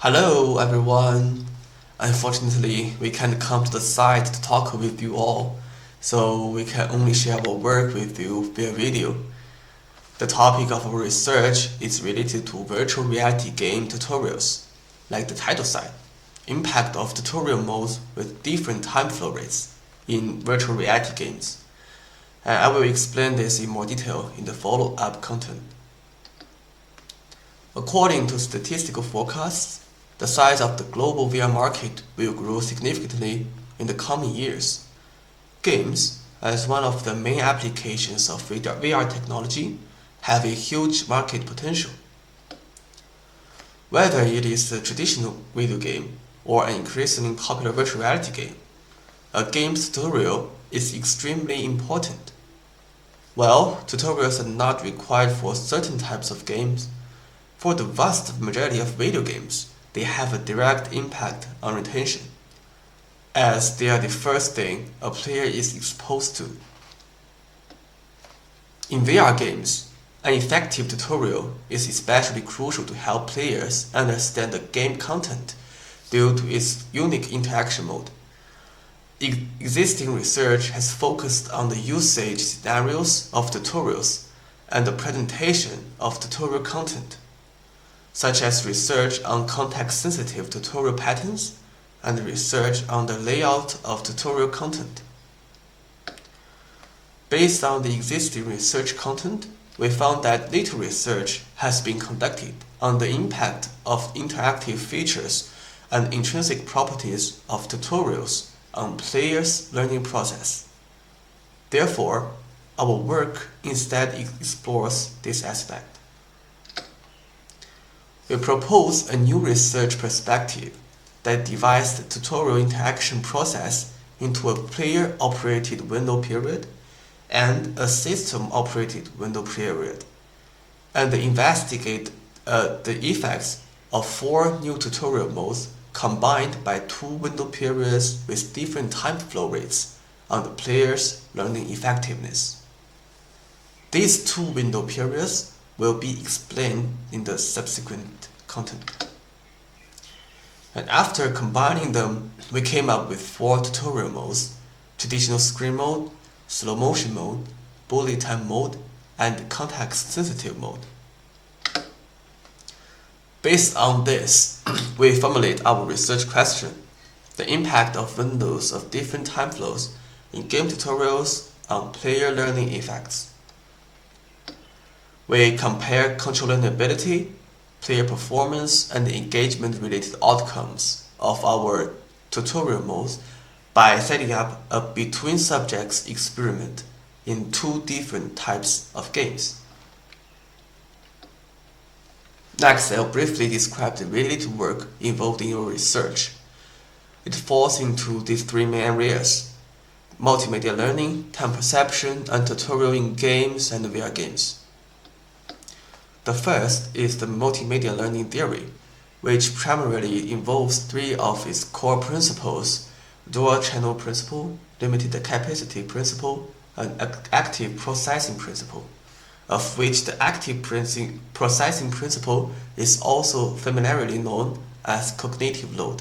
Hello everyone! Unfortunately, we can't come to the site to talk with you all, so we can only share our work with you via video. The topic of our research is related to virtual reality game tutorials, like the title said, impact of tutorial modes with different time flow rates in virtual reality games. And I will explain this in more detail in the follow-up content. According to statistical forecasts, the size of the global VR market will grow significantly in the coming years. Games, as one of the main applications of VR technology, have a huge market potential. Whether it is a traditional video game or an increasingly popular virtual reality game, a game's tutorial is extremely important. Well, tutorials are not required for certain types of games. For the vast majority of video games, they have a direct impact on retention, as they are the first thing a player is exposed to. In VR games, an effective tutorial is especially crucial to help players understand the game content due to its unique interaction mode. Existing research has focused on the usage scenarios of tutorials and the presentation of tutorial content, such as research on context-sensitive tutorial patterns and research on the layout of tutorial content. Based on the existing research content, we found that little research has been conducted on the impact of interactive features and intrinsic properties of tutorials on players' learning process. Therefore, our work instead explores this aspect. We propose a new research perspective that divides the tutorial interaction process into a player-operated window period and a system-operated window period, and investigate the effects of 4 new tutorial modes combined by 2 window periods with different time flow rates on the player's learning effectiveness. These 2 window periods will be explained in the subsequent content. And after combining them, we came up with 4 tutorial modes: traditional screen mode, slow motion mode, bullet time mode, and context-sensitive mode. Based on this, we formulate our research question: the impact of windows of different time flows in game tutorials on player learning effects. We compare control learnability, player performance, and engagement-related outcomes of our tutorial modes by setting up a between-subjects experiment in 2 different types of games. Next, I'll briefly describe the related work involved in your research. It falls into these 3 main areas: multimedia learning, time perception, and tutorial in games and VR games. The first is the multimedia learning theory, which primarily involves 3 of its core principles: dual-channel principle, limited capacity principle, and active processing principle, of which the active processing principle is also familiarly known as cognitive load.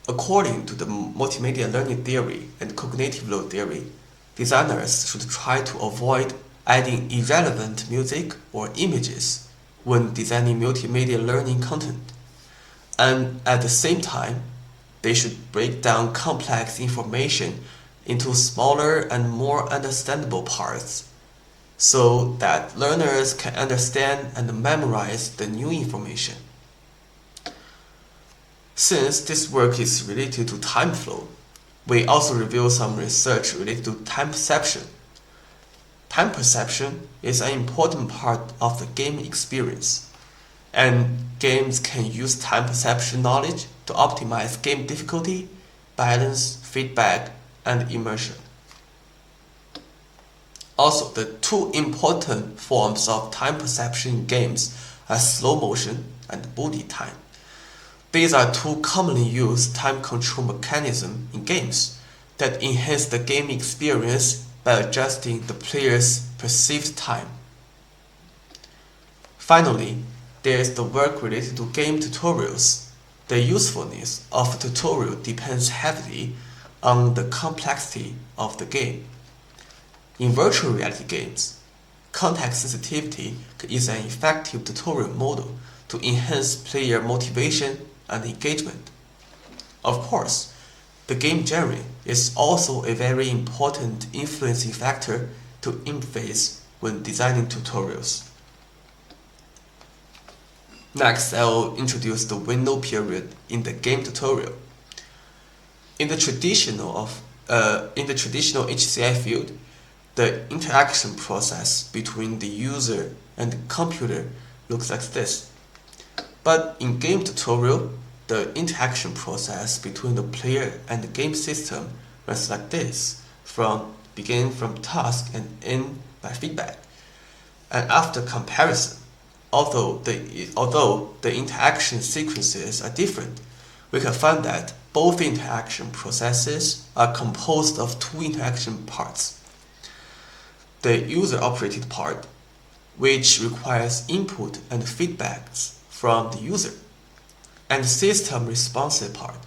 According to the multimedia learning theory and cognitive load theory, designers should try to avoid adding irrelevant music or images when designing multimedia learning content, and at the same time, they should break down complex information into smaller and more understandable parts so that learners can understand and memorize the new information. Since this work is related to time flow, we also review some research related to time perception. Time perception is an important part of the game experience, and games can use time perception knowledge to optimize game difficulty, balance, feedback, and immersion. Also, the 2 important forms of time perception in games are slow motion and bullet time. These are 2 commonly used time control mechanisms in games that enhance the game experience by adjusting the player's perceived time. Finally, there is the work related to game tutorials. The usefulness of a tutorial depends heavily on the complexity of the game. In virtual reality games, context sensitivity is an effective tutorial model to enhance player motivation and engagement. Of course, the game genre is also a very important influencing factor to interface when designing tutorials. Next, I'll introduce the window period in the game tutorial. In the traditional HCI field, the interaction process between the user and the computer looks like this. But in game tutorial, the interaction process between the player and the game system runs like this, begin from task and end by feedback. And after comparison, although the interaction sequences are different, we can find that both interaction processes are composed of two interaction parts. The user-operated part, which requires input and feedbacks from the user, and the system-responsive part,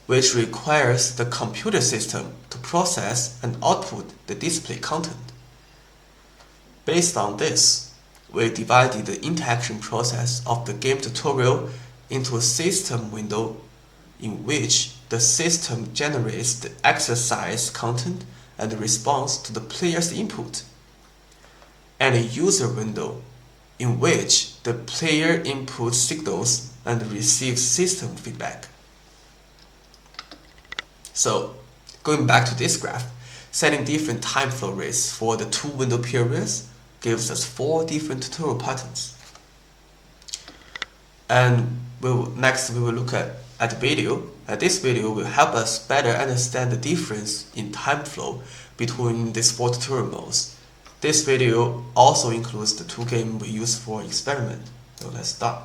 which requires the computer system to process and output the display content. Based on this, we divided the interaction process of the game tutorial into a system window in which the system generates the exercise content and responds to the player's input, and a user window in which the player inputs signals and receives system feedback. So, going back to this graph, setting different time flow rates for the two window periods gives us 4 different tutorial patterns. And next we will look at video. This video will help us better understand the difference in time flow between these 4 tutorial modes. This video also includes the 2 games we use for experiment. So let's start.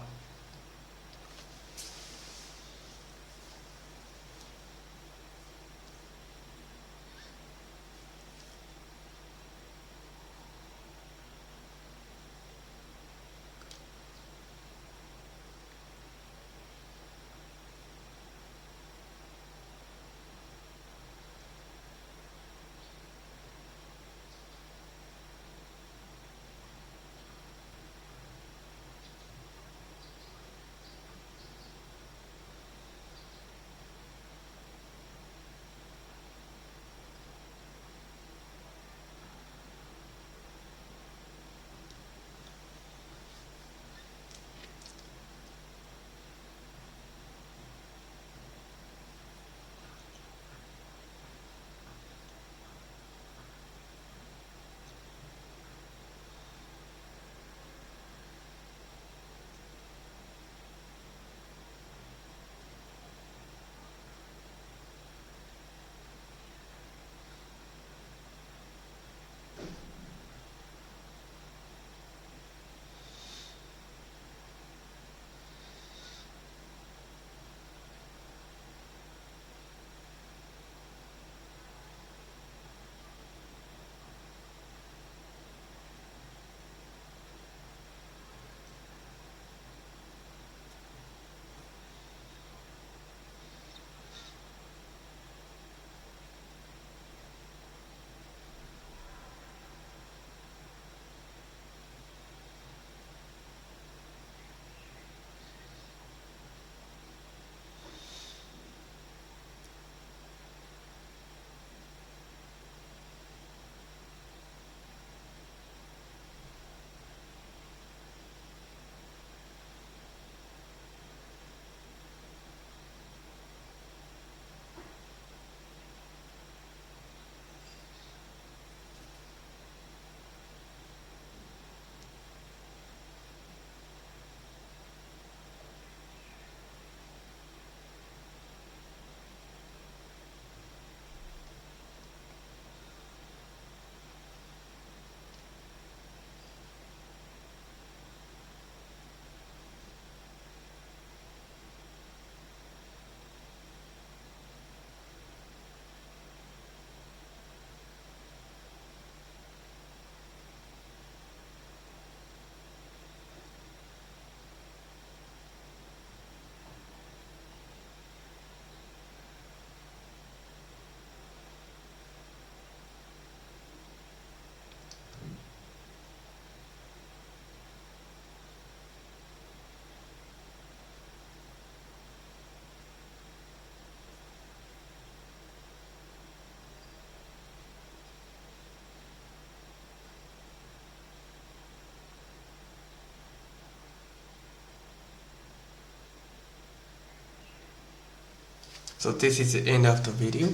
So this is the end of the video.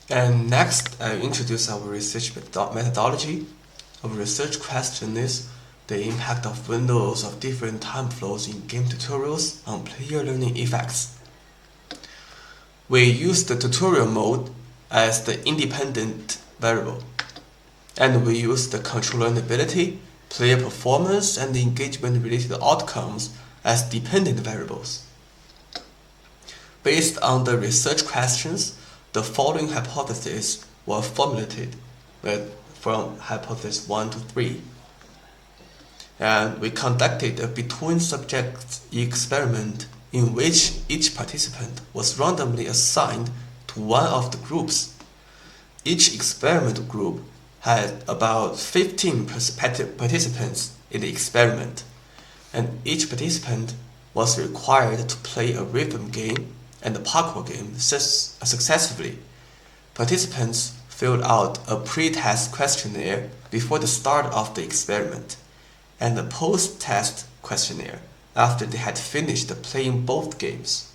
And next, I'll introduce our research methodology. Our research question is the impact of windows of different time flows in game tutorials on player learning effects. We use the tutorial mode as the independent variable, and we use the control learnability, player performance, and engagement related outcomes as dependent variables. Based on the research questions, the following hypotheses were formulated from hypothesis 1 to 3. And we conducted a between subjects experiment in which each participant was randomly assigned to one of the groups. Each experimental group had about 15 participants in the experiment, and each participant was required to play a rhythm game and a parkour game successfully. Participants filled out a pre-test questionnaire before the start of the experiment, and a post-test questionnaire after they had finished playing both games.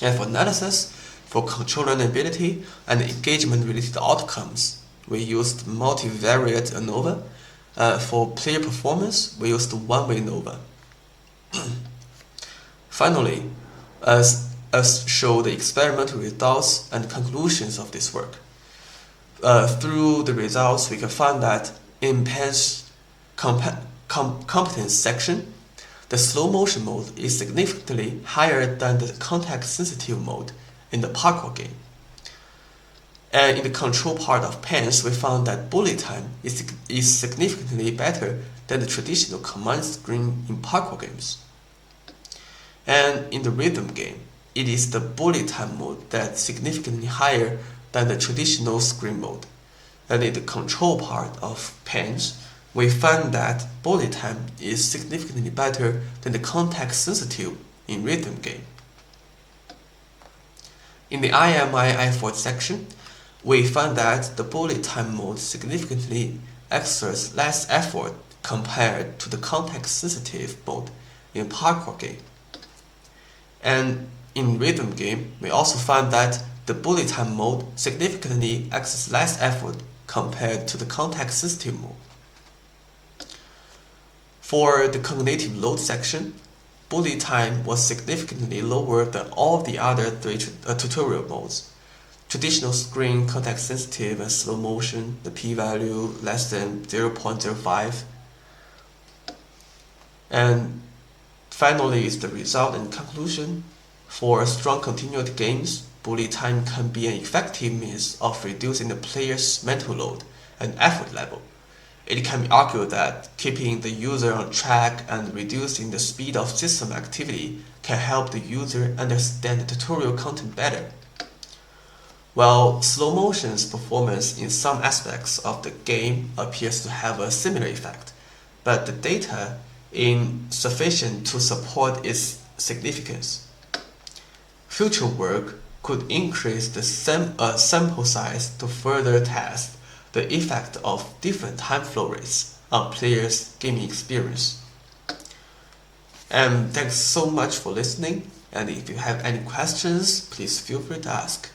And for analysis, for control learnability and engagement-related outcomes, we used multivariate ANOVA. For player performance, we used one-way ANOVA. Finally, as show the experimental results and conclusions of this work. Through the results, we can find that in Pen's competence section, the slow motion mode is significantly higher than the context-sensitive mode in the parkour game. And in the control part of Pen's, we found that bullet time is significantly better than the traditional command screen in parkour games. And in the rhythm game, it is the bullet time mode that's significantly higher than the traditional screen mode. And in the control part of Pen's, we found that bullet time is significantly better than the context-sensitive in rhythm game. In the IMI I4 section, we found that the bullet time mode significantly exerts less effort compared to the context-sensitive mode in parkour game. And in rhythm game, we also found that the bullet time mode significantly exerts less effort compared to the context-sensitive mode. For the cognitive load section, bullet time was significantly lower than all the other three tutorial modes. Traditional screen, context-sensitive, and slow motion, the p-value less than 0.05. And finally is the result and conclusion. For strong continued games, bullet time can be an effective means of reducing the player's mental load and effort level. It can be argued that keeping the user on track and reducing the speed of system activity can help the user understand the tutorial content better. While slow motion's performance in some aspects of the game appears to have a similar effect, but the data is insufficient to support its significance. Future work could increase the sample size to further test the effect of different time flow rates on players' gaming experience. And thanks so much for listening, and if you have any questions, please feel free to ask.